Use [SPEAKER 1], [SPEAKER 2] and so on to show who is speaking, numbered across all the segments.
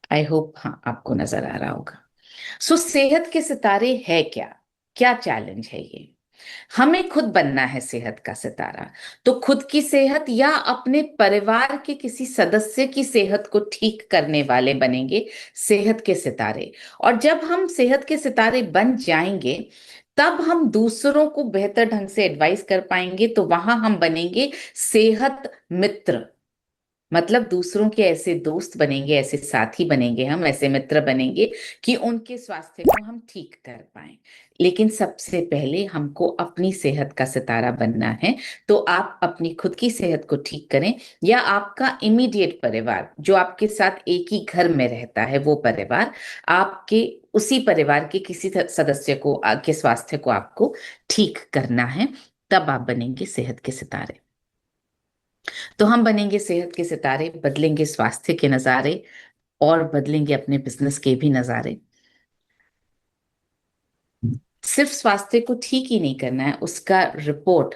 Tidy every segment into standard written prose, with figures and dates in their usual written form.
[SPEAKER 1] I hope हाँ आपको नजर आ रहा होगा। सो सेहत के सितारे है क्या, क्या चैलेंज है ये? हमें खुद बनना है सेहत का सितारा। तो खुद की सेहत या अपने परिवार के किसी सदस्य की सेहत को ठीक करने वाले बनेंगे सेहत के सितारे। और जब हम सेहत के सितारे बन जाएंगे, तब हम दूसरों को बेहतर ढंग से एडवाइस कर पाएंगे। तो वहां हम बनेंगे सेहत मित्र। मतलब दूसरों के ऐसे दोस्त बनेंगे, ऐसे साथी बनेंगे, हम ऐसे मित्र बनेंगे कि उनके स्वास्थ्य को हम ठीक कर पाए। लेकिन सबसे पहले हमको अपनी सेहत का सितारा बनना है। तो आप अपनी खुद की सेहत को ठीक करें, या आपका इमीडिएट परिवार जो आपके साथ एक ही घर में रहता है, वो परिवार, आपके उसी परिवार के किसी सदस्य को के स्वास्थ्य को आपको ठीक करना है। तब आप बनेंगे सेहत के सितारे। तो हम बनेंगे सेहत के सितारे, बदलेंगे स्वास्थ्य के नजारे, और बदलेंगे अपने बिजनेस के भी नजारे। सिर्फ स्वास्थ्य को ठीक ही नहीं करना है, उसका रिपोर्ट,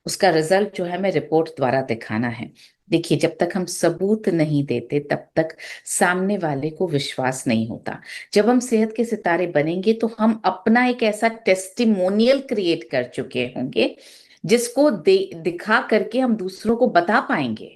[SPEAKER 1] उसका रिजल्ट जो है हमें रिपोर्ट द्वारा दिखाना है। देखिए, जब तक हम सबूत नहीं देते तब तक सामने वाले को विश्वास नहीं होता। जब हम सेहत के सितारे बनेंगे तो हम अपना एक ऐसा टेस्टिमोनियल क्रिएट कर चुके होंगे जिसको दिखा करके हम दूसरों को बता पाएंगे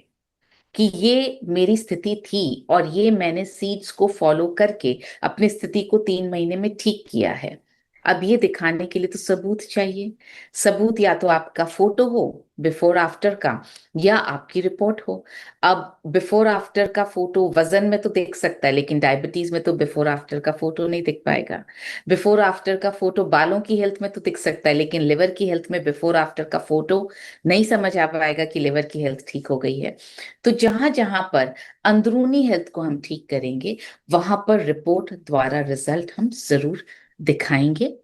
[SPEAKER 1] कि ये मेरी स्थिति थी और ये मैंने सीड्स को फॉलो करके अपनी स्थिति को 3 महीने में ठीक किया है। अब ये दिखाने के लिए तो सबूत चाहिए। सबूत या तो आपका फोटो हो बिफोर आफ्टर का, या आपकी रिपोर्ट हो। अब बिफोर आफ्टर का फोटो वजन में तो देख सकता है, लेकिन डायबिटीज में तो बिफोर आफ्टर का फोटो नहीं दिख पाएगा। बिफोर आफ्टर का फोटो बालों की हेल्थ में तो दिख सकता है, लेकिन लिवर की हेल्थ में बिफोर आफ्टर का फोटो नहीं समझ आ पाएगा कि लिवर की हेल्थ ठीक हो गई है। तो जहां जहां पर अंदरूनी हेल्थ को हम ठीक करेंगे, वहां पर रिपोर्ट द्वारा रिजल्ट हम जरूर दिखाएंगे।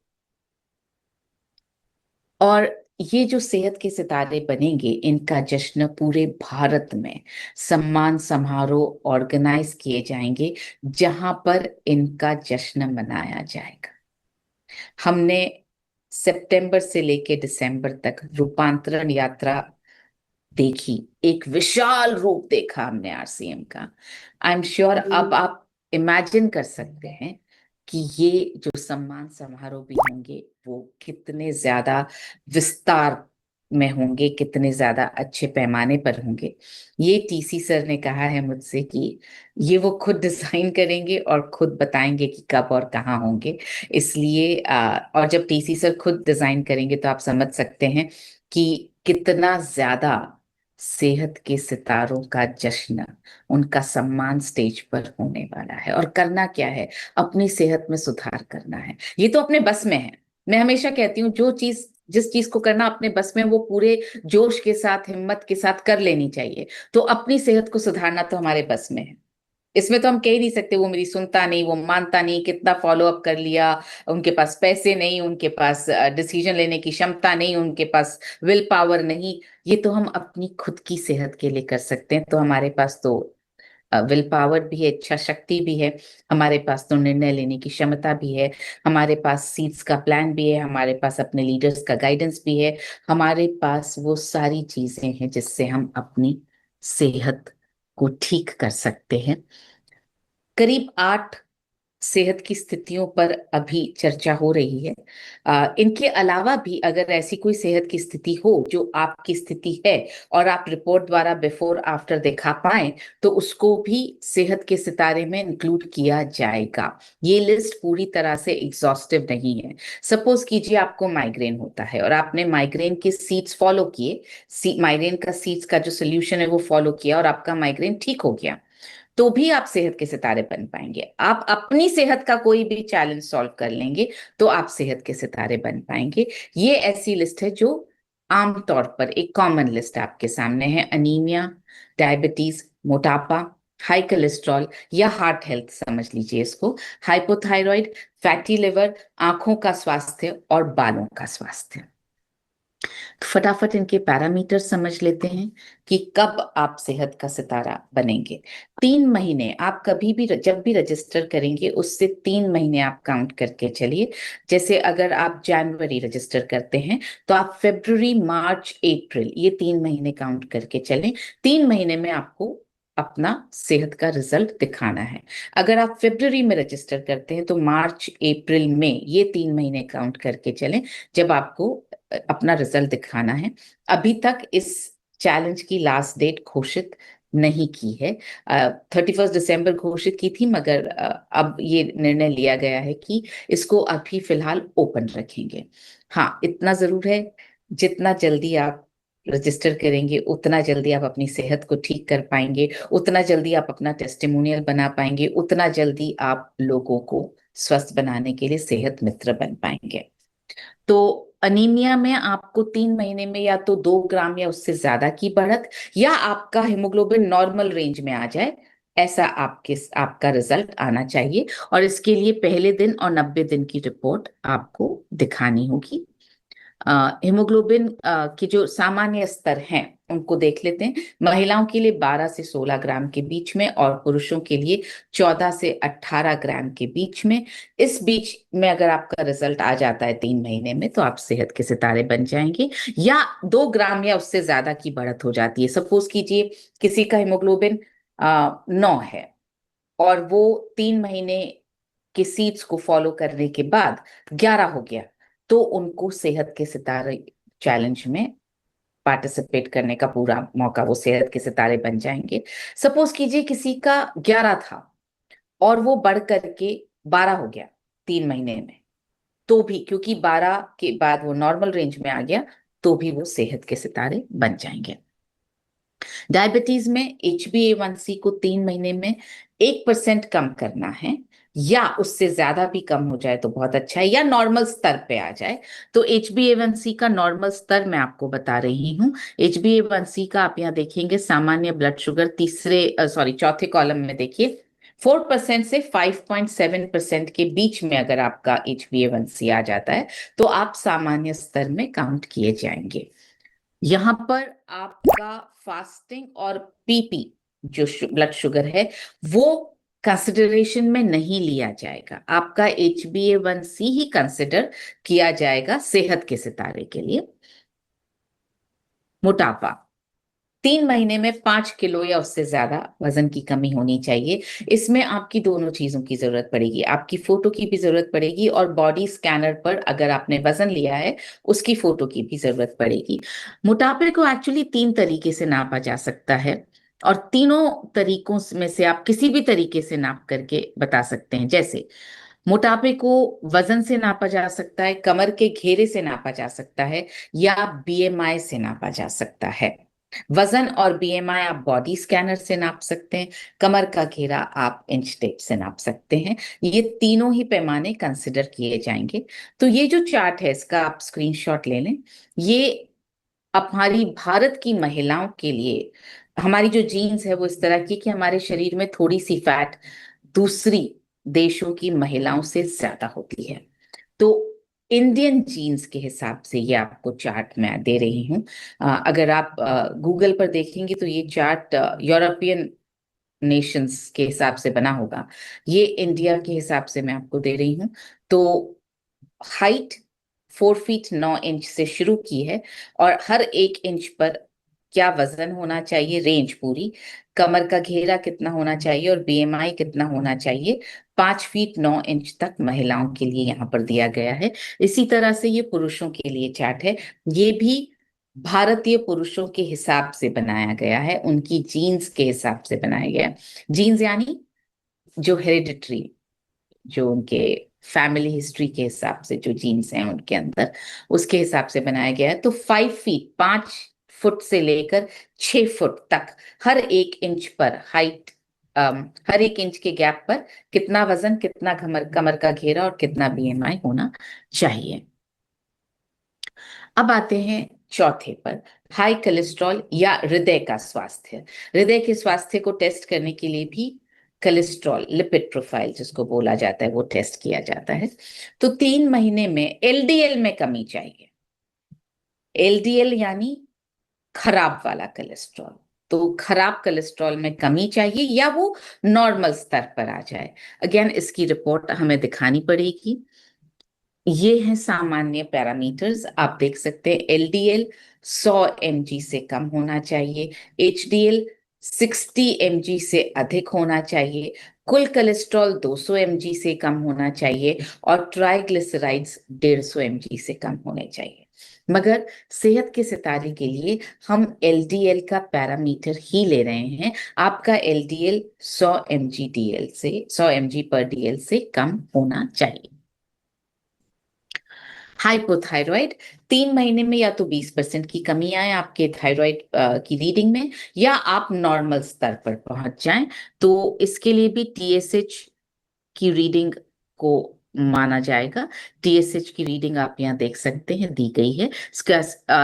[SPEAKER 1] और ये जो सेहत के सितारे बनेंगे, इनका जश्न पूरे भारत में सम्मान समारोह ऑर्गेनाइज किए जाएंगे, जहां पर इनका जश्न मनाया जाएगा। हमने सितंबर से लेके दिसंबर तक रूपांतरण यात्रा देखी, एक विशाल रूप देखा हमने आरसीएम का। आई एम श्योर अब आप इमेजिन कर सकते हैं कि ये जो सम्मान समारोह भी होंगे वो कितने ज्यादा विस्तार में होंगे, कितने ज्यादा अच्छे पैमाने पर होंगे। ये टीसी सर ने कहा है मुझसे कि ये वो खुद डिजाइन करेंगे और खुद बताएंगे कि कब और कहाँ होंगे। इसलिए और जब टीसी सर खुद डिजाइन करेंगे तो आप समझ सकते हैं कि कितना ज्यादा सेहत के सितारों का जश्न, उनका सम्मान स्टेज पर होने वाला है। और करना क्या है? अपनी सेहत में सुधार करना है। ये तो अपने बस में है। मैं हमेशा कहती हूँ, जो चीज जिस चीज को करना अपने बस में, वो पूरे जोश के साथ, हिम्मत के साथ कर लेनी चाहिए। तो अपनी सेहत को सुधारना तो हमारे बस में है। इसमें तो हम कह ही नहीं सकते वो मेरी सुनता नहीं, वो मानता नहीं, कितना फॉलो अप कर लिया, उनके पास पैसे नहीं, उनके पास डिसीजन लेने की क्षमता नहीं, उनके पास विल पावर नहीं। ये तो हम अपनी खुद की सेहत के लिए कर सकते हैं। तो हमारे पास तो विल पावर भी है, इच्छा शक्ति भी है, हमारे पास तो निर्णय लेने की क्षमता भी है, हमारे पास सीट्स का प्लान भी है, हमारे पास अपने लीडर्स का गाइडेंस भी है। हमारे पास वो सारी चीजें हैं जिससे हम अपनी सेहत को ठीक कर सकते हैं। करीब 8 सेहत की स्थितियों पर अभी चर्चा हो रही है। इनके अलावा भी अगर ऐसी कोई सेहत की स्थिति हो जो आपकी स्थिति है, और आप रिपोर्ट द्वारा बिफोर आफ्टर दिखा पाए, तो उसको भी सेहत के सितारे में इंक्लूड किया जाएगा। ये लिस्ट पूरी तरह से एग्जॉस्टिव नहीं है। सपोज कीजिए आपको माइग्रेन होता है और आपने माइग्रेन के सीट्स फॉलो किए, माइग्रेन का सीट्स का जो सोल्यूशन है वो फॉलो किया और आपका माइग्रेन ठीक हो गया, तो भी आप सेहत के सितारे बन पाएंगे। आप अपनी सेहत का कोई भी चैलेंज सॉल्व कर लेंगे तो आप सेहत के सितारे बन पाएंगे। ये ऐसी लिस्ट है जो आमतौर पर एक कॉमन लिस्ट आपके सामने है। अनीमिया, डायबिटीज, मोटापा, हाई कोलेस्ट्रॉल या हार्ट हेल्थ समझ लीजिए इसको, हाइपोथायराइड, फैटी लिवर, आंखों का स्वास्थ्य और बालों का स्वास्थ्य। फटाफट इनके पैरामीटर समझ लेते हैं कि कब आप सेहत का सितारा बनेंगे। 3 महीने आप कभी भी जब भी रजिस्टर करेंगे, उससे 3 महीने आप काउंट करके चलिए। जैसे अगर आप जनवरी रजिस्टर करते हैं तो आप फरवरी, मार्च, अप्रैल, ये 3 महीने काउंट करके चलें। 3 महीने में आपको अपना सेहत का रिजल्ट दिखाना है। अगर आप फरवरी में रजिस्टर करते हैं तो मार्च अप्रैल मई ये 3 महीने काउंट करके चलें जब आपको अपना रिजल्ट दिखाना है। अभी तक इस चैलेंज की लास्ट डेट घोषित नहीं की है। 31 दिसंबर घोषित की थी, मगर अब ये निर्णय लिया गया है कि इसको अभी फिलहाल ओपन रखेंगे। हाँ, इतना जरूर है, जितना जल्दी आप रजिस्टर करेंगे उतना जल्दी आप अपनी सेहत को ठीक कर पाएंगे, उतना जल्दी आप अपना टेस्टिमोनियल बना पाएंगे, उतना जल्दी आप लोगों को स्वस्थ बनाने के लिए सेहत मित्र बन पाएंगे। तो अनीमिया में आपको 3 महीने में या तो 2 ग्राम या उससे ज्यादा की बढ़त, या आपका हेमोग्लोबिन नॉर्मल रेंज में आ जाए, ऐसा आपका रिजल्ट आना चाहिए। और इसके लिए पहले दिन और 90 दिन की रिपोर्ट आपको दिखानी होगी। हेमोग्लोबिन के जो सामान्य स्तर हैं उनको देख लेते हैं। महिलाओं के लिए 12 से 16 ग्राम के बीच में और पुरुषों के लिए 14 से 18 ग्राम के बीच में। इस बीच में अगर आपका रिजल्ट आ जाता है 3 महीने में तो आप सेहत के सितारे बन जाएंगे। या 2 ग्राम या उससे ज्यादा की बढ़त हो जाती है, सपोज कीजिए किसी का हेमोग्लोबिन 9 है और वो 3 महीने के सीड्स को फॉलो करने के बाद 11 हो गया, तो उनको सेहत के सितारे चैलेंज में पार्टिसिपेट करने का पूरा मौका, वो सेहत के सितारे बन जाएंगे। सपोज कीजिए किसी का 11 था और वो बढ़ करके 12 हो गया 3 महीने में, तो भी क्योंकि 12 के बाद वो नॉर्मल रेंज में आ गया, तो भी वो सेहत के सितारे बन जाएंगे। डायबिटीज में HbA1c को 3 महीने में 1% कम करना है, या उससे ज्यादा भी कम हो जाए तो बहुत अच्छा है, या नॉर्मल स्तर पे आ जाए। तो HbA1c का नॉर्मल स्तर मैं आपको बता रही हूँ। HbA1c का आप यहाँ देखेंगे, सामान्य ब्लड शुगर चौथे कॉलम में देखिए, 4% से 5.7% के बीच में अगर आपका HbA1c आ जाता है तो आप सामान्य स्तर में काउंट किए जाएंगे। यहां पर आपका फास्टिंग और पीपी जो ब्लड शुगर है वो कंसिडरेशन में नहीं लिया जाएगा। आपका HbA1c ही कंसिडर किया जाएगा सेहत के सितारे के लिए। मोटापा, 3 महीने में 5 किलो या उससे ज्यादा वजन की कमी होनी चाहिए। इसमें आपकी दोनों चीजों की जरूरत पड़ेगी, आपकी फोटो की भी जरूरत पड़ेगी और बॉडी स्कैनर पर अगर आपने वजन लिया है उसकी फोटो की भी जरूरत पड़ेगी। मोटापे को एक्चुअली 3 तरीके से नापा जा सकता है, और तीनों तरीकों में से आप किसी भी तरीके से नाप करके बता सकते हैं। जैसे मोटापे को वजन से नापा जा सकता है, कमर के घेरे से नापा जा सकता है, या BMI से नापा जा सकता है। वजन और BMI आप बॉडी स्कैनर से नाप सकते हैं, कमर का घेरा आप इंच टेप से नाप सकते हैं। ये तीनों ही पैमाने कंसिडर किए जाएंगे। तो ये जो चार्ट है इसका आप स्क्रीनशॉट ले लें। ये हमारी भारत की महिलाओं के लिए, हमारी जो जीन्स है वो इस तरह की कि हमारे शरीर में थोड़ी सी फैट दूसरी देशों की महिलाओं से ज्यादा होती है। तो इंडियन जीन्स के हिसाब से ये आपको चार्ट मैं दे रही हूँ। अगर आप गूगल पर देखेंगे तो ये चार्ट यूरोपियन नेशंस के हिसाब से बना होगा, ये इंडिया के हिसाब से मैं आपको दे रही हूँ। तो हाइट 4 फीट 9 इंच से शुरू की है, और हर 1 इंच पर क्या वजन होना चाहिए, रेंज पूरी, कमर का घेरा कितना होना चाहिए और BMI कितना होना चाहिए, 5 फीट 9 इंच तक महिलाओं के लिए यहाँ पर दिया गया है। इसी तरह से ये पुरुषों के लिए चार्ट है, ये भी भारतीय पुरुषों के हिसाब से बनाया गया है, उनकी जीन्स के हिसाब से बनाया गया है। जीन्स यानी जो हेरिडिटरी, जो उनके फैमिली हिस्ट्री के हिसाब से जो जीन्स हैं उनके अंदर, उसके हिसाब से बनाया गया है। तो 5 फीट 5 फुट से लेकर 6 फुट तक हर 1 इंच पर हाइट, हर 1 इंच के गैप पर कितना वजन, कितना कमर कमर का घेरा और कितना BMI होना चाहिए। अब आते हैं चौथे पर, हाई कोलेस्ट्रॉल या हृदय का स्वास्थ्य। हृदय के स्वास्थ्य को टेस्ट करने के लिए भी कोलेस्ट्रॉल लिपिड प्रोफाइल जिसको बोला जाता है वो टेस्ट किया जाता है। तो 3 महीने में LDL में कमी चाहिए। LDL यानी खराब वाला कोलेस्ट्रॉल, तो खराब कोलेस्ट्रॉल में कमी चाहिए या वो नॉर्मल स्तर पर आ जाए। अगेन इसकी रिपोर्ट हमें दिखानी पड़ेगी। ये हैं सामान्य पैरामीटर्स, आप देख सकते हैं। LDL 100 mg से कम होना चाहिए, HDL 60 mg से अधिक होना चाहिए, कुल कोलेस्ट्रॉल 200 mg से कम होना चाहिए और ट्राइग्लिसराइड्स 150 mg से कम होने चाहिए। मगर सेहत के सितारे के लिए हम एलडीएल का पैरामीटर ही ले रहे हैं। आपका एलडीएल 100 mg से कम होना चाहिए। हाइपोथायरॉइड, 3 महीने में या तो 20% की कमी आए आपके थायराइड की रीडिंग में, या आप नॉर्मल स्तर पर पहुंच जाएं, तो इसके लिए भी टीएसएच की रीडिंग को माना जाएगा। टीएसएच की रीडिंग आप यहाँ देख सकते हैं, दी गई है।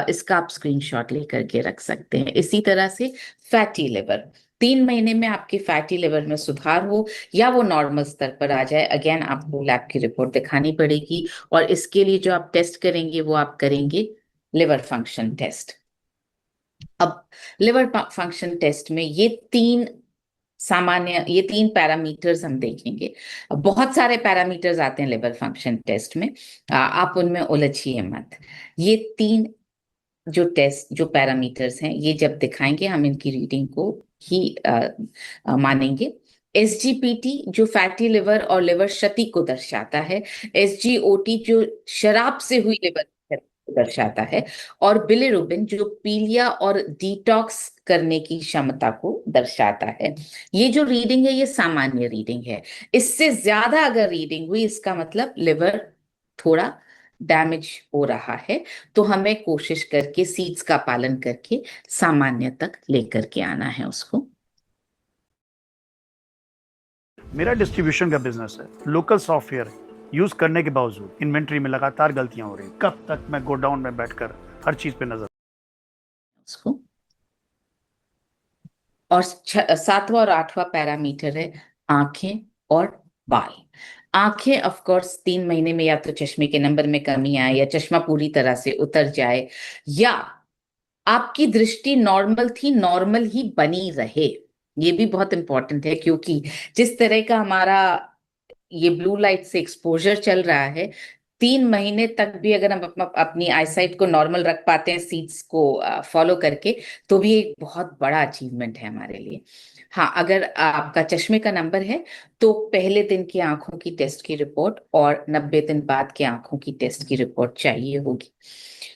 [SPEAKER 1] इसका आप स्क्रीनशॉट लेकर के रख सकते हैं। इसी तरह से फैटी लिवर, 3 महीने में आपके फैटी लिवर में सुधार हो या वो नॉर्मल स्तर पर आ जाए, अगेन आपको लैब की रिपोर्ट दिखानी पड़ेगी। और इसके लिए जो आप टेस्ट करेंगे वो आप करेंगे लिवर फंक्शन टेस्ट। अब लिवर फंक्शन टेस्ट में ये तीन पैरामीटर्स हम देखेंगे। बहुत सारे पैरामीटर्स आते हैं लिवर फंक्शन टेस्ट में, आप उनमें उलझिए मत। ये तीन जो पैरामीटर्स हैं, ये जब दिखाएंगे हम इनकी रीडिंग को ही मानेंगे। एसजीपीटी जो फैटी लिवर और लिवर क्षति को दर्शाता है, एसजीओटी जो शराब से हुई लिवर क्षति को दर्शाता है, और बिलिरुबिन जो पीलिया और डिटॉक्स करने की क्षमता को दर्शाता है। ये जो रीडिंग है ये सामान्य रीडिंग है। इससे ज्यादा अगर रीडिंग हुई, इसका मतलब लिवर थोड़ा डैमेज हो रहा है, तो हमें कोशिश करके सीड्स का पालन करके सामान्य तक लेकर के आना है उसको।
[SPEAKER 2] मेरा डिस्ट्रीब्यूशन का बिजनेस है। लोकल सॉफ्टवेयर यूज करने के बावजूद इन्वेंट्री में लगातार गलतियां हो रही। कब तक मैं गोडाउन में बैठकर हर चीज पे नजर
[SPEAKER 1] उसको। और 7वां और 8वां पैरामीटर है आंखें और बाल। आंखें ऑफ कोर्स 3 महीने में या तो चश्मे के नंबर में कमी आए, या चश्मा पूरी तरह से उतर जाए, या आपकी दृष्टि नॉर्मल थी नॉर्मल ही बनी रहे। ये भी बहुत इंपॉर्टेंट है, क्योंकि जिस तरह का हमारा ये ब्लू लाइट से एक्सपोजर चल रहा है, 3 महीने तक भी अगर हम अपनी आईसाइट को नॉर्मल रख पाते हैं सीड्स को फॉलो करके, तो भी एक बहुत बड़ा अचीवमेंट है हमारे लिए। हाँ, अगर आपका चश्मे का नंबर है तो पहले दिन की आंखों की टेस्ट की रिपोर्ट और 90 दिन बाद की आंखों की टेस्ट की रिपोर्ट चाहिए होगी।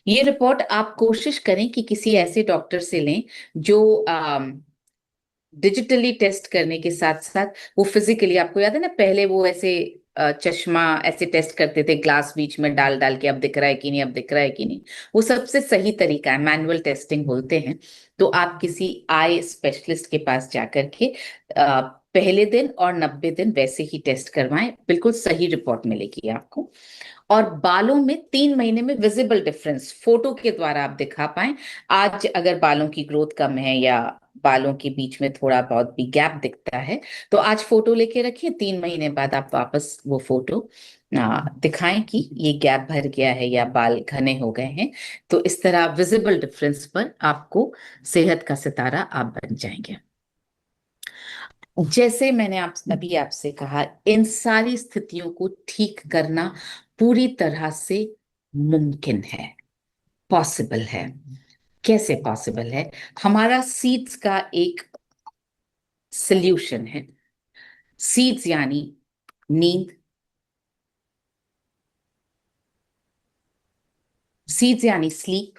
[SPEAKER 1] ये रिपोर्ट आप कोशिश करें कि किसी ऐसे डॉक्टर से लें जो डिजिटली टेस्ट करने के साथ साथ वो फिजिकली, आपको याद है ना पहले वो ऐसे चश्मा ऐसे टेस्ट करते थे, ग्लास बीच में डाल डाल के, अब दिख रहा है कि नहीं, अब दिख रहा है कि नहीं। वो सबसे सही तरीका है, मैनुअल टेस्टिंग बोलते हैं। तो आप किसी आई स्पेशलिस्ट के पास जाकर के पहले दिन और 90 दिन वैसे ही टेस्ट करवाएं, बिल्कुल सही रिपोर्ट मिलेगी आपको। और बालों में 3 महीने में विजिबल डिफरेंस फोटो के द्वारा आप दिखा पाए। आज अगर बालों की ग्रोथ कम है या बालों के बीच में थोड़ा बहुत भी गैप दिखता है, तो आज फोटो लेके रखिए, 3 महीने बाद आप वापस वो फोटो दिखाएं कि ये गैप भर गया है या बाल घने हो गए हैं। तो इस तरह विजिबल डिफरेंस पर आपको सेहत का सितारा आप बन जाएंगे। जैसे मैंने अभी आपसे कहा, इन सारी स्थितियों को ठीक करना पूरी तरह से मुमकिन है, पॉसिबल है। कैसे पॉसिबल है? हमारा सीड्स का एक सल्यूशन है। सीड्स यानी नींद, सीड्स यानी स्लीप,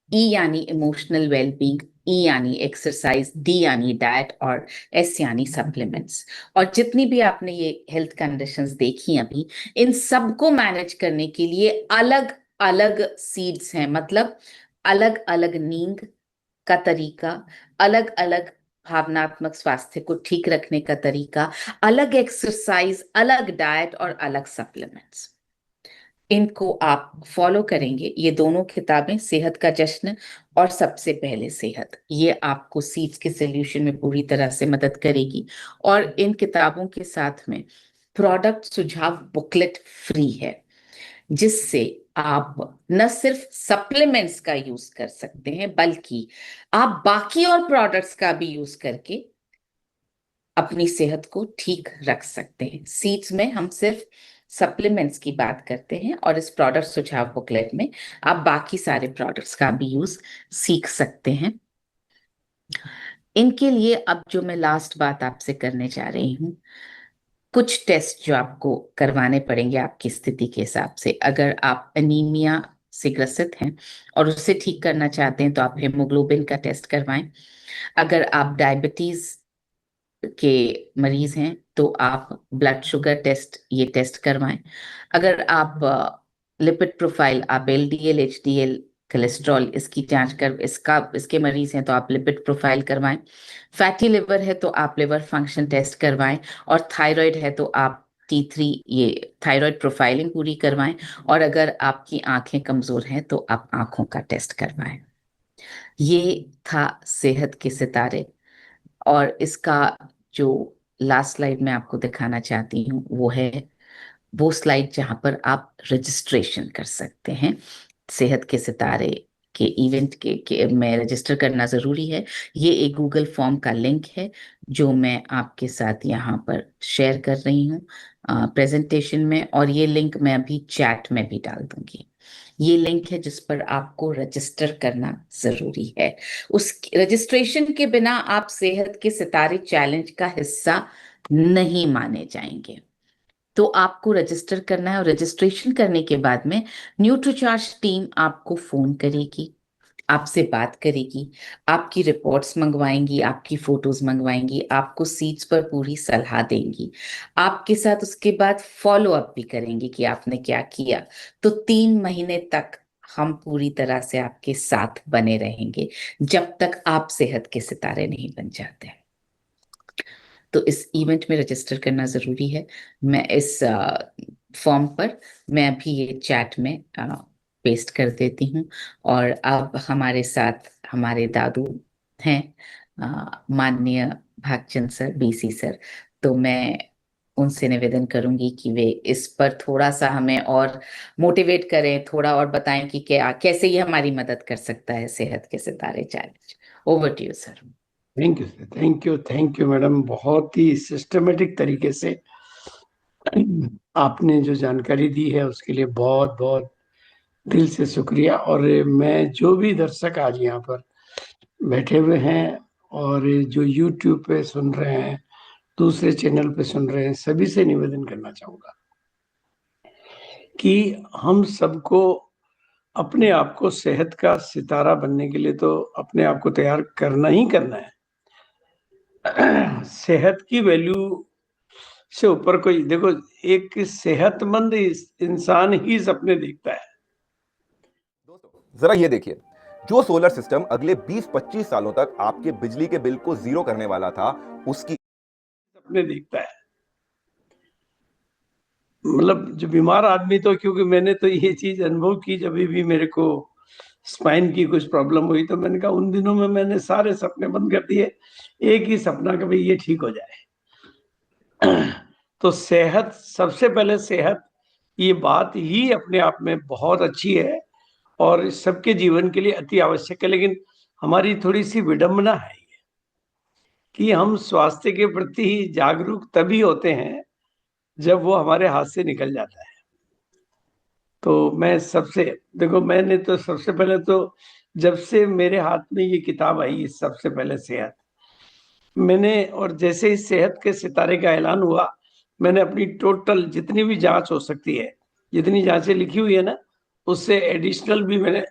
[SPEAKER 1] ई यानी इमोशनल वेलबींग, ई यानी एक्सरसाइज, डी यानी डाइट, और एस यानी सप्लीमेंट्स। और जितनी भी आपने ये हेल्थ कंडीशंस देखी अभी, इन सबको मैनेज करने के लिए अलग अलग सीड्स हैं। मतलब अलग अलग नींद का तरीका, अलग अलग भावनात्मक स्वास्थ्य को ठीक रखने का तरीका, अलग एक्सरसाइज, अलग डाइट और अलग सप्लीमेंट्स, इनको आप फॉलो करेंगे। ये दोनों किताबें, सेहत का जश्न और सबसे पहले सेहत, ये आपको सीड्स के सॉल्यूशन में पूरी तरह से मदद करेगी। और इन किताबों के साथ में प्रोडक्ट सुझाव बुकलेट फ्री है, जिससे आप न सिर्फ सप्लीमेंट्स का यूज कर सकते हैं, बल्कि आप बाकी और प्रोडक्ट्स का भी यूज करके अपनी सेहत को ठीक रख सकते हैं। सीड्स में हम सिर्फ सप्लीमेंट्स की बात करते हैं, और इस प्रोडक्ट सुझाव बुकलेट में आप बाकी सारे प्रोडक्ट्स का भी यूज सीख सकते हैं। इनके लिए अब जो मैं लास्ट बात आपसे करने जा रही हूँ, कुछ टेस्ट जो आपको करवाने पड़ेंगे आपकी स्थिति के हिसाब से। अगर आप एनीमिया से ग्रसित हैं और उसे ठीक करना चाहते हैं तो आप हेमोग्लोबिन का टेस्ट करवाएं। अगर आप डायबिटीज के मरीज हैं तो आप ब्लड शुगर टेस्ट, ये टेस्ट करवाएं। अगर आप लिपिड प्रोफाइल, आप एलडीएल एचडीएल कोलेस्ट्रॉल इसकी जांच कर इसके मरीज हैं तो आप लिपिड प्रोफाइल करवाएं। फैटी लिवर है तो आप लिवर फंक्शन टेस्ट करवाएं। और थायराइड है तो आप T3, ये थायराइड प्रोफाइलिंग पूरी करवाएं। और अगर आपकी आंखें कमजोर हैं तो आप आंखों का टेस्ट करवाएं। ये था सेहत के सितारे। और इसका जो लास्ट स्लाइड मैं आपको दिखाना चाहती हूँ वो है वो स्लाइड जहां पर आप रजिस्ट्रेशन कर सकते हैं। सेहत के सितारे के इवेंट में रजिस्टर करना जरूरी है। ये एक गूगल फॉर्म का लिंक है जो मैं आपके साथ यहाँ पर शेयर कर रही हूँ प्रेजेंटेशन में, और ये लिंक मैं अभी चैट में भी डाल दूंगी। ये लिंक है जिस पर आपको रजिस्टर करना जरूरी है। उस रजिस्ट्रेशन के बिना आप सेहत के सितारे चैलेंज का हिस्सा नहीं माने जाएंगे। तो आपको रजिस्टर करना है, और रजिस्ट्रेशन करने के बाद में न्यूट्रीचार्ज टीम आपको फोन करेगी, आपसे बात करेगी, आपकी रिपोर्ट्स मंगवाएंगी, आपकी फोटोज मंगवाएंगी, आपको सीट्स पर पूरी सलाह देंगी, आपके साथ उसके बाद फॉलो अप भी करेंगी कि आपने क्या किया। तो 3 महीने तक हम पूरी तरह से आपके साथ बने रहेंगे जब तक आप सेहत के सितारे नहीं बन जाते। तो इस इवेंट में रजिस्टर करना जरूरी है। मैं इस फॉर्म पर मैं अभी ये चैट में पेस्ट कर देती हूँ। और अब हमारे साथ हमारे दादू हैं, माननीय भागचंद सर, बीसी सर। तो मैं उनसे निवेदन करूंगी कि वे इस पर थोड़ा सा हमें और मोटिवेट करें, थोड़ा और बताएं कि क्या कैसे ये हमारी मदद कर सकता है सेहत के सितारे challenge. Over to you sir.
[SPEAKER 3] Thank you sir, thank you madam. बहुत ही सिस्टमेटिक तरीके से आपने जो जानकारी दी है उसके लिए बहुत बहुत दिल से शुक्रिया। और मैं जो भी दर्शक आज यहाँ पर बैठे हुए हैं और जो YouTube पे सुन रहे हैं, दूसरे चैनल पे सुन रहे हैं, सभी से निवेदन करना चाहूंगा कि हम सबको अपने आप को सेहत का सितारा बनने के लिए तो अपने आप को तैयार करना ही करना है। सेहत की वैल्यू से ऊपर कोई, देखो, एक सेहतमंद इंसान ही सपने देखता है।
[SPEAKER 4] दोस्तों जरा ये देखिए, जो सोलर सिस्टम अगले 20-25 सालों तक आपके बिजली के बिल को जीरो करने वाला था, उसकी
[SPEAKER 3] सपने देखता है। मतलब जो बीमार आदमी, तो क्योंकि मैंने तो ये चीज अनुभव की, जब भी मेरे को स्पाइन की कुछ प्रॉब्लम हुई तो मैंने कहा उन दिनों में मैंने सारे सपने बंद कर दिए, एक ही सपना कि भाई ये ठीक हो जाए। तो सेहत, सबसे पहले सेहत, ये बात ही अपने आप में बहुत अच्छी है और सबके जीवन के लिए अति आवश्यक है। लेकिन हमारी थोड़ी सी विडंबना है कि हम स्वास्थ्य के प्रति जागरूक तभी होते हैं जब वो हमारे हाथ से निकल जाता है। तो मैं सबसे, देखो, मैंने तो सबसे पहले तो जब से मेरे हाथ में ये किताब आई, सबसे पहले सेहत मैंने, और जैसे ही सेहत के सितारे का ऐलान हुआ, मैंने अपनी टोटल जितनी भी जांच हो सकती है, जितनी जांचें लिखी हुई है ना, उससे एडिशनल भी मैंने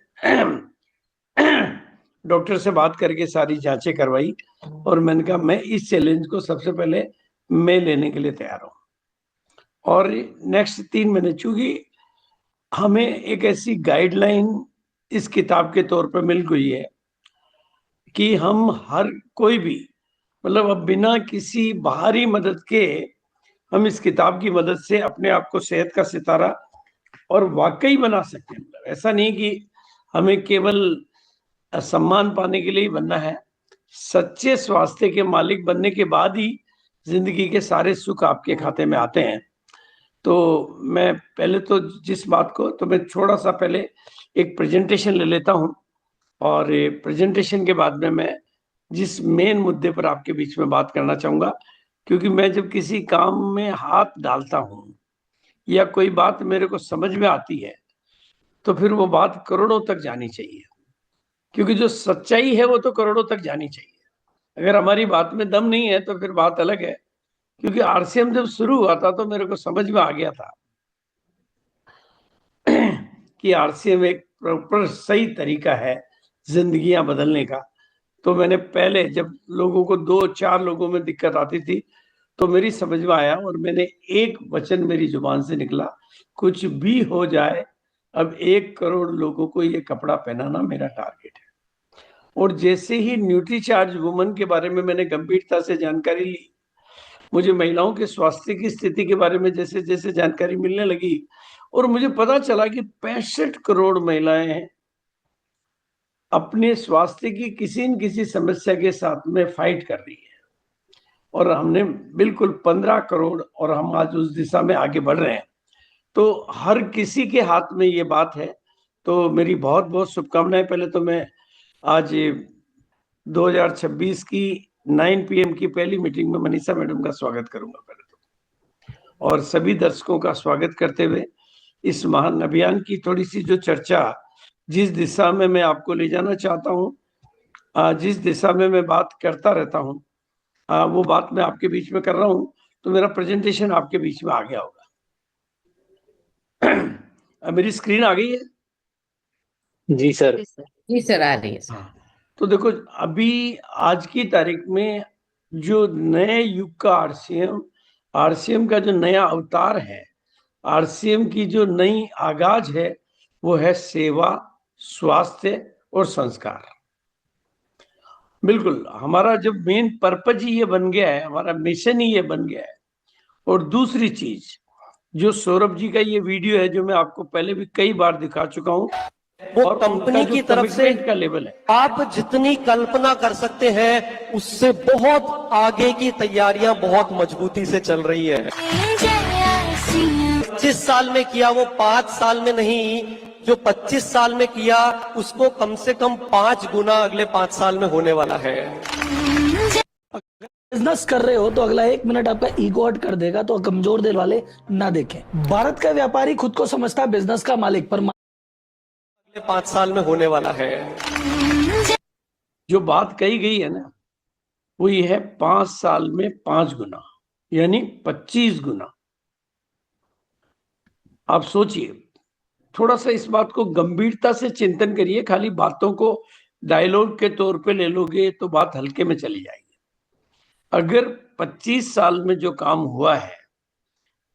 [SPEAKER 3] डॉक्टर से बात करके सारी जांचें करवाई। और मैंने कहा मैं इस चैलेंज को सबसे पहले मैं लेने के लिए तैयार हूं। और नेक्स्ट 3 महीने, चूंकि हमें एक ऐसी गाइडलाइन इस किताब के तौर पर मिल गई है कि हम हर कोई भी, मतलब अब बिना किसी बाहरी मदद के, हम इस किताब की मदद से अपने आप को सेहत का सितारा और वाकई बना सकते हैं। मतलब ऐसा नहीं कि हमें केवल सम्मान पाने के लिए ही बनना है, सच्चे स्वास्थ्य के मालिक बनने के बाद ही जिंदगी के सारे सुख आपके खाते में आते हैं। तो मैं पहले तो जिस बात को, तो मैं थोड़ा सा पहले एक प्रेजेंटेशन ले लेता हूं, और प्रेजेंटेशन के बाद में मैं जिस मेन मुद्दे पर आपके बीच में बात करना चाहूंगा, क्योंकि मैं जब किसी काम में हाथ डालता हूं या कोई बात मेरे को समझ में आती है तो फिर वो बात करोड़ों तक जानी चाहिए, क्योंकि जो सच्चाई है वो तो करोड़ों तक जानी चाहिए। अगर हमारी बात में दम नहीं है तो फिर बात अलग है, क्योंकि आरसीएम जब शुरू हुआ था तो मेरे को समझ में आ गया था कि आरसीएम एक प्रॉपर सही तरीका है जिंदगियां बदलने का। तो मैंने पहले जब लोगों को 2-4 लोगों में दिक्कत आती थी तो मेरी समझ में आया, और मैंने एक वचन मेरी जुबान से निकला, कुछ भी हो जाए अब 1 करोड़ लोगों को ये कपड़ा पहनाना मेरा टारगेट है। और जैसे ही न्यूट्रीचार्ज वुमन के बारे में मैंने गंभीरता से जानकारी ली, मुझे महिलाओं के स्वास्थ्य की स्थिति के बारे में जैसे जैसे जानकारी मिलने लगी, और मुझे पता चला कि 65 करोड़ महिलाएं अपने स्वास्थ्य की किसी न किसी समस्या के साथ में फाइट कर रही है, और हमने बिल्कुल 15 करोड़, और हम आज उस दिशा में आगे बढ़ रहे हैं। तो हर किसी के हाथ में ये बात है। तो मेरी बहुत बहुत शुभकामनाएं। पहले तो मैं आज 2026 की 9 PM की पहली मीटिंग में मनीषा मैडम का स्वागत करूंगा पहले तो, और सभी दर्शकों का स्वागत करते हुए इस महान अभियान की थोड़ी सी जो चर्चा, जिस दिशा में मैं आपको ले जाना चाहता हूँ, जिस दिशा में मैं बात करता रहता हूँ, वो बात मैं आपके बीच में कर रहा हूँ। तो मेरा प्रेजेंटेशन आपके बीच में आ गया होगा। मेरी स्क्रीन आ गई है?
[SPEAKER 5] जी सर।
[SPEAKER 1] जी सर, आ रही है सर।
[SPEAKER 3] हाँ, तो देखो अभी आज की तारीख में जो नए युग का आरसीएम का जो नया अवतार है, आरसीएम की जो नई आगाज है, वो है सेवा, स्वास्थ्य और संस्कार। बिल्कुल हमारा जो मेन पर्पज ही ये बन गया है, हमारा मिशन ही ये बन गया है। और दूसरी चीज, जो सौरभ जी का ये वीडियो है जो मैं आपको पहले भी कई बार दिखा चुका हूँ,
[SPEAKER 5] वो
[SPEAKER 3] और
[SPEAKER 5] कंपनी की तरफ से
[SPEAKER 3] कमिटमेंट का लेवल है,
[SPEAKER 5] आप जितनी कल्पना कर सकते हैं उससे बहुत आगे की तैयारियां बहुत मजबूती से चल रही है। 25 साल में किया वो 5 साल में नहीं, जो 25 साल में किया उसको कम से कम 5 गुना अगले 5 साल में होने वाला है।
[SPEAKER 6] बिजनेस कर रहे हो तो अगला 1 मिनट आपका ईगो हर्ट कर देगा, तो कमजोर दिल वाले ना देखें। भारत का व्यापारी खुद को समझता है बिजनेस का मालिक, पर
[SPEAKER 5] 5 साल में होने वाला है।
[SPEAKER 3] जो बात कही गई है ना, वो ये है 5 साल में 5 गुना, यानी 25 गुना। आप सोचिए, थोड़ा सा इस बात को गंभीरता से चिंतन करिए। खाली बातों को डायलॉग के तौर पे ले लोगे तो बात हल्के में चली जाएगी। अगर 25 साल में जो काम हुआ है,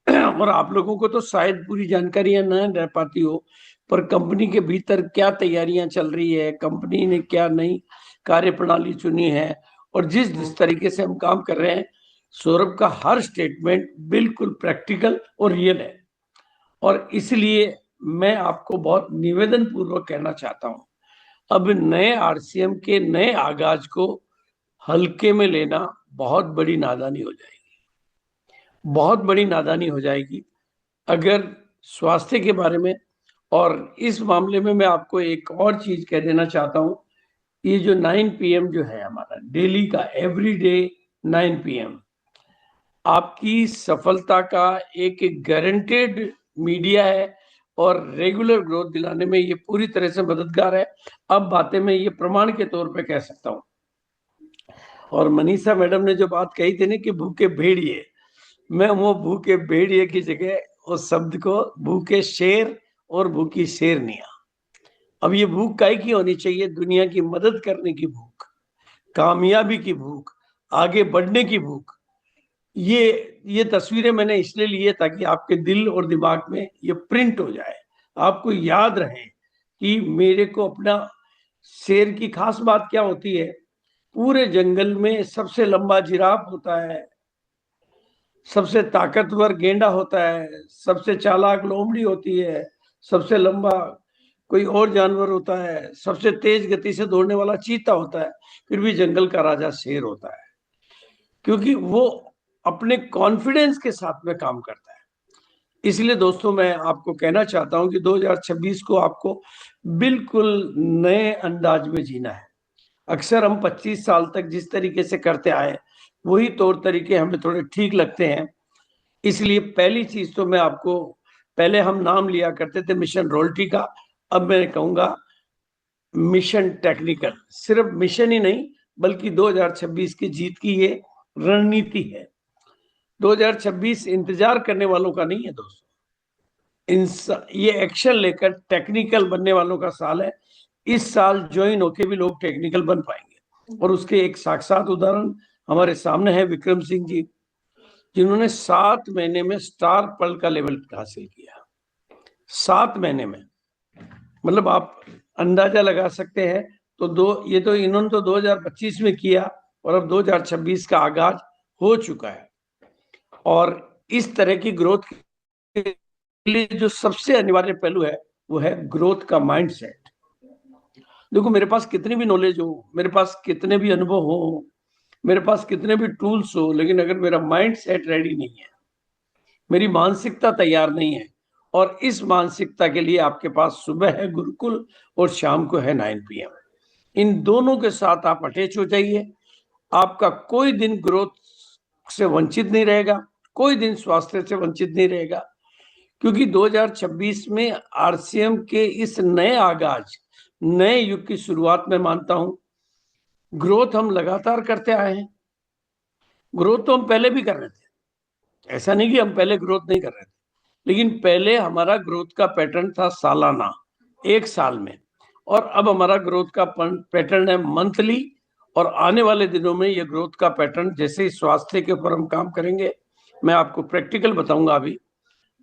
[SPEAKER 3] और आप लोगों को तो शायद पूरी जानकारियां न रह पाती हो, पर कंपनी के भीतर क्या तैयारियां चल रही है, कंपनी ने क्या नई कार्य प्रणाली चुनी है, और जिस तरीके से हम काम कर रहे हैं, सौरभ का हर स्टेटमेंट बिल्कुल प्रैक्टिकल और रियल है। और इसलिए मैं आपको बहुत निवेदन पूर्वक कहना चाहता हूं, अब नए आरसीएम के नए आगाज को हल्के में लेना बहुत बड़ी नादानी हो जाएगी, बहुत बड़ी नादानी हो जाएगी। अगर स्वास्थ्य के बारे में, और इस मामले में मैं आपको एक और चीज कह देना चाहता हूं, ये जो 9 PM जो है हमारा डेली का, एवरीडे 9 PM, आपकी सफलता का एक गारंटेड मीडिया है, और रेगुलर ग्रोथ दिलाने में ये पूरी तरह से मददगार है। अब बातें मैं ये प्रमाण के तौर पे कह सकता हूँ। और मनीषा मैडम ने जो बात कही थी ना कि भूखे भेड़िए, मैं वो भूखे भेड़िए की जगह उस शब्द को भूखे शेर और भूखी शेरनियां। अब ये भूख काहे की होनी चाहिए? दुनिया की मदद करने की भूख, कामयाबी की भूख, आगे बढ़ने की भूख। ये तस्वीरें मैंने इसलिए ली है ताकि आपके दिल और दिमाग में ये प्रिंट हो जाए, आपको याद रहे कि मेरे को अपना शेर की खास बात क्या होती है। पूरे जंगल में सबसे लंबा जिराफ होता है, सबसे ताकतवर गेंडा होता है, सबसे चालाक लोमड़ी होती है, सबसे लंबा कोई और जानवर होता है, सबसे तेज गति से दौड़ने वाला चीता होता है, फिर भी जंगल का राजा शेर होता है, क्योंकि वो अपने कॉन्फिडेंस के साथ में काम करता है। इसलिए दोस्तों, मैं आपको कहना चाहता हूं कि 2026 को आपको बिल्कुल नए अंदाज में जीना है। अक्सर हम 25 साल तक जिस तरीके से करते आए, वही तौर तरीके हमें थोड़े ठीक लगते हैं। इसलिए पहली चीज तो मैं आपको, पहले हम नाम लिया करते थे मिशन रॉयल्टी का, अब मैं कहूंगा मिशन टेक्निकल। सिर्फ मिशन ही नहीं, बल्कि 2026 की जीत की ये रणनीति है। 2026 इंतजार करने वालों का नहीं है दोस्तों, ये एक्शन लेकर टेक्निकल बनने वालों का साल है। इस साल ज्वाइन होके भी लोग टेक्निकल बन पाएंगे, और उसके एक साक्षात उदाहरण हमारे सामने है विक्रम सिंह जी, जिन्होंने 7 महीने में स्टार पर्ल का लेवल हासिल किया। 7 महीने में, मतलब आप अंदाजा लगा सकते हैं। तो ये तो इन्होंने तो 2025 में किया, और अब 2026 का आगाज हो चुका है। और इस तरह की ग्रोथ के लिए जो सबसे अनिवार्य पहलू है वो है ग्रोथ का माइंडसेट। देखो, मेरे पास कितनी भी नॉलेज हो, मेरे पास कितने भी अनुभव हो, मेरे पास कितने भी टूल्स हो, लेकिन अगर मेरा माइंडसेट रेडी नहीं है, मेरी मानसिकता तैयार नहीं है, और इस मानसिकता के लिए आपके पास सुबह है गुरुकुल और शाम को है 9 PM, इन दोनों के साथ आप अटैच हो जाइए। आपका कोई दिन ग्रोथ से वंचित नहीं रहेगा, कोई दिन स्वास्थ्य से वंचित नहीं रहेगा, क्योंकि 2026 में आरसीएम के इस नए आगाज, नए युग की शुरुआत में मानता हूं, ग्रोथ हम लगातार करते आए हैं। ग्रोथ तो हम पहले भी कर रहे थे, ऐसा नहीं कि हम पहले ग्रोथ नहीं कर रहे थे, लेकिन पहले हमारा ग्रोथ का पैटर्न था सालाना, 1 साल में, और अब हमारा ग्रोथ का पैटर्न है मंथली। और आने वाले दिनों में ये ग्रोथ का पैटर्न, जैसे ही स्वास्थ्य के ऊपर हम काम करेंगे, मैं आपको प्रैक्टिकल बताऊंगा, अभी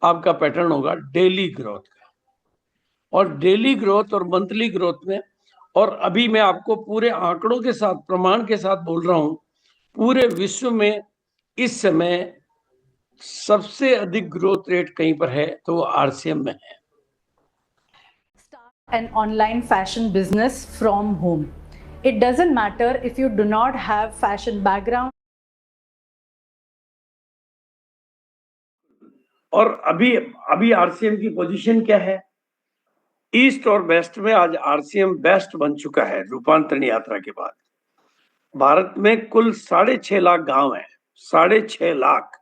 [SPEAKER 3] आपका पैटर्न होगा डेली ग्रोथ का। और डेली ग्रोथ और मंथली ग्रोथ में, और अभी मैं आपको पूरे आंकड़ों के साथ, प्रमाण के साथ बोल रहा हूं, पूरे विश्व में इस समय सबसे अधिक ग्रोथ रेट कहीं पर है तो वो आरसीएम में है।
[SPEAKER 7] Start an online fashion business from home. It doesn't matter if you do not have fashion background.
[SPEAKER 3] और अभी आरसीएम की पोजीशन क्या है? ईस्ट और वेस्ट में आज आरसीएम बेस्ट बन चुका है रूपांतरण यात्रा के बाद। भारत में कुल 6.5 लाख गांव हैं, 6.5 लाख,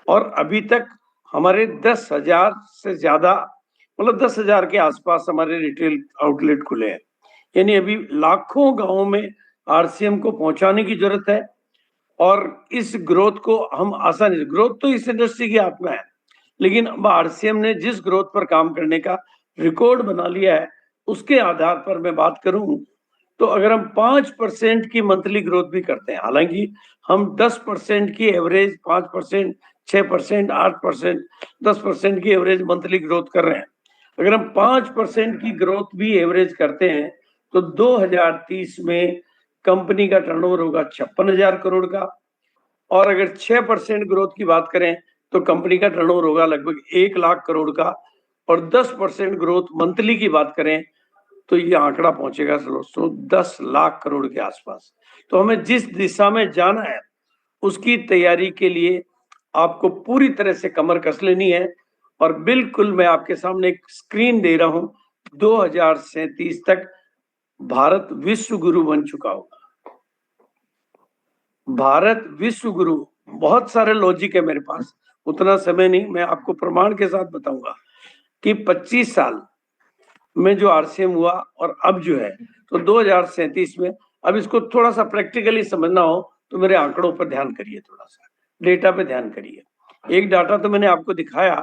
[SPEAKER 3] और अभी तक हमारे 10,000 से ज्यादा, मतलब 10,000 के आसपास हमारे रिटेल आउटलेट खुले हैं। यानी अभी लाखों गांवों में आरसीएम को पहुंचाने की जरूरत है। और इस ग्रोथ को हम आसानी से, ग्रोथ तो इस इंडस्ट्री की आत्मा है, लेकिन अब आरसीएम ने जिस ग्रोथ पर काम करने का रिकॉर्ड बना लिया है, उसके आधार पर मैं बात करूं तो अगर हम 5% की मंथली ग्रोथ भी करते हैं, हालांकि हम 10% की एवरेज, 5%, 6%, 8%, 10% की एवरेज मंथली ग्रोथ कर रहे हैं, अगर हम 5% की ग्रोथ भी एवरेज करते हैं तो 2030 में कंपनी का टर्नओवर होगा 56,000 करोड़ का। और अगर 6% ग्रोथ की बात करें तो कंपनी का टर्नओवर होगा लगभग 1 लाख करोड़ का। और 10% ग्रोथ मंथली की बात करें तो ये आंकड़ा पहुंचेगा दोस्तों 10 लाख करोड़ के आसपास। तो हमें जिस दिशा में जाना है उसकी तैयारी के लिए आपको पूरी तरह से कमर कस लेनी है। और बिल्कुल मैं आपके सामने एक स्क्रीन दे रहा हूं, 2037 तक भारत विश्व गुरु बन चुका होगा। भारत विश्व गुरु, बहुत सारे लॉजिक है मेरे पास, उतना समय नहीं, मैं आपको प्रमाण के साथ बताऊंगा कि 25 साल में जो आरसीएम हुआ और अब जो है, तो 2037 में, अब इसको थोड़ा सा प्रैक्टिकली समझना हो तो मेरे आंकड़ों पर ध्यान करिए, थोड़ा सा डेटा पे ध्यान करिए। एक डाटा तो मैंने आपको दिखाया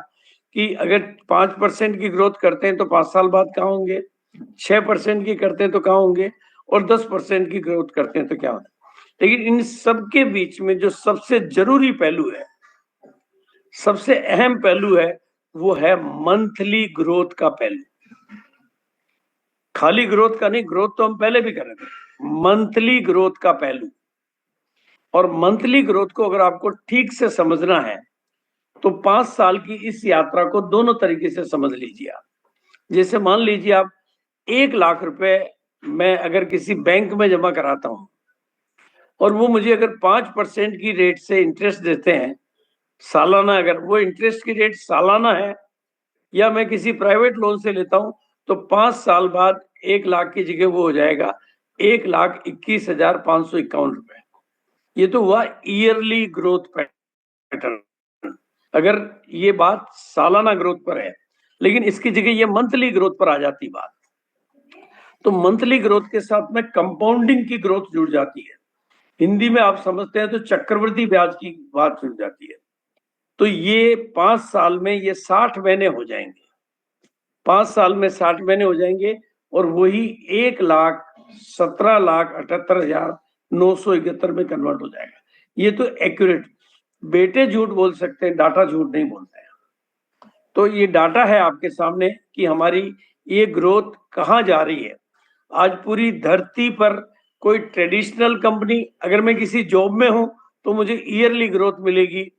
[SPEAKER 3] कि अगर 5% की ग्रोथ करते हैं तो 5 साल बाद कहाँ होंगे, 6% की करते हैं तो कहाँ होंगे, और 10% की ग्रोथ करते हैं तो क्या होगा। लेकिन इन सबके बीच में जो सबसे जरूरी पहलू है, सबसे अहम पहलू है, वो है मंथली ग्रोथ का पहलू। खाली ग्रोथ का नहीं, ग्रोथ तो हम पहले भी कर रहे थे, मंथली ग्रोथ का पहलू। और मंथली ग्रोथ को अगर आपको ठीक से समझना है तो 5 साल की इस यात्रा को दोनों तरीके से समझ लीजिए आप। जैसे मान लीजिए आप 1 लाख रुपए मैं अगर किसी बैंक में जमा कराता हूं और वो मुझे अगर 5% की रेट से इंटरेस्ट देते हैं सालाना, अगर वो इंटरेस्ट की रेट सालाना है, या मैं किसी प्राइवेट लोन से लेता हूं तो 5 साल बाद 1 लाख की जगह वो हो जाएगा 1,21,551 रुपए। ये तो हुआ ईयरली ग्रोथ पैटर्न, अगर ये बात सालाना ग्रोथ पर है, लेकिन इसकी जगह ये मंथली ग्रोथ पर आ जाती बात। तो मंथली ग्रोथ के साथ में कंपाउंडिंग की ग्रोथ जुड़ जाती है। हिंदी में आप समझते हैं तो चक्रवृद्धि ब्याज की बात जुड़ जाती है। तो ये 5 साल में ये 60 महीने हो जाएंगे, 5 साल में 60 महीने हो जाएंगे और वही 1,17,78,971 में कन्वर्ट हो जाएगा। ये तो एक्यूरेट, बेटे झूठ बोल सकते हैं, डाटा झूठ नहीं बोलते हैं। तो ये डाटा है आपके सामने कि हमारी ये ग्रोथ कहाँ जा रही है। आज पूरी धरती पर कोई ट्रेडिशनल कंपनी, अगर मैं किसी जॉब में हूं तो मुझे ईयरली ग्रोथ मिलेगी,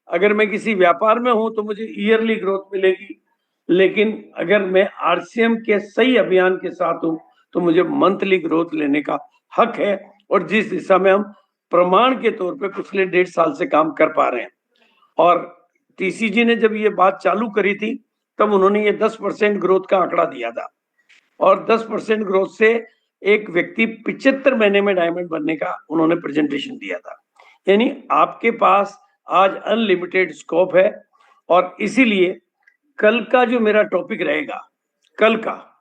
[SPEAKER 3] अगर मैं किसी व्यापार में हूं तो मुझे ईयरली ग्रोथ मिलेगी, लेकिन अगर मैं आरसीएम के सही अभियान के साथ हूं तो मुझे मंथली ग्रोथ लेने का हक है। और जिस दिशा में हम प्रमाण के तौर पे पिछले 1.5 साल से काम कर पा रहे हैं। और टीसीजी ने जब ये बात चालू करी थी तब उन्होंने ये 10% ग्रोथ का आंकड़ा दिया था और 10% ग्रोथ से एक व्यक्ति 75 महीने में डायमंड बनने का उन्होंने प्रेजेंटेशन दिया था। यानी आपके पास आज अनलिमिटेड स्कोप है। और इसीलिए कल का जो मेरा टॉपिक रहेगा, कल का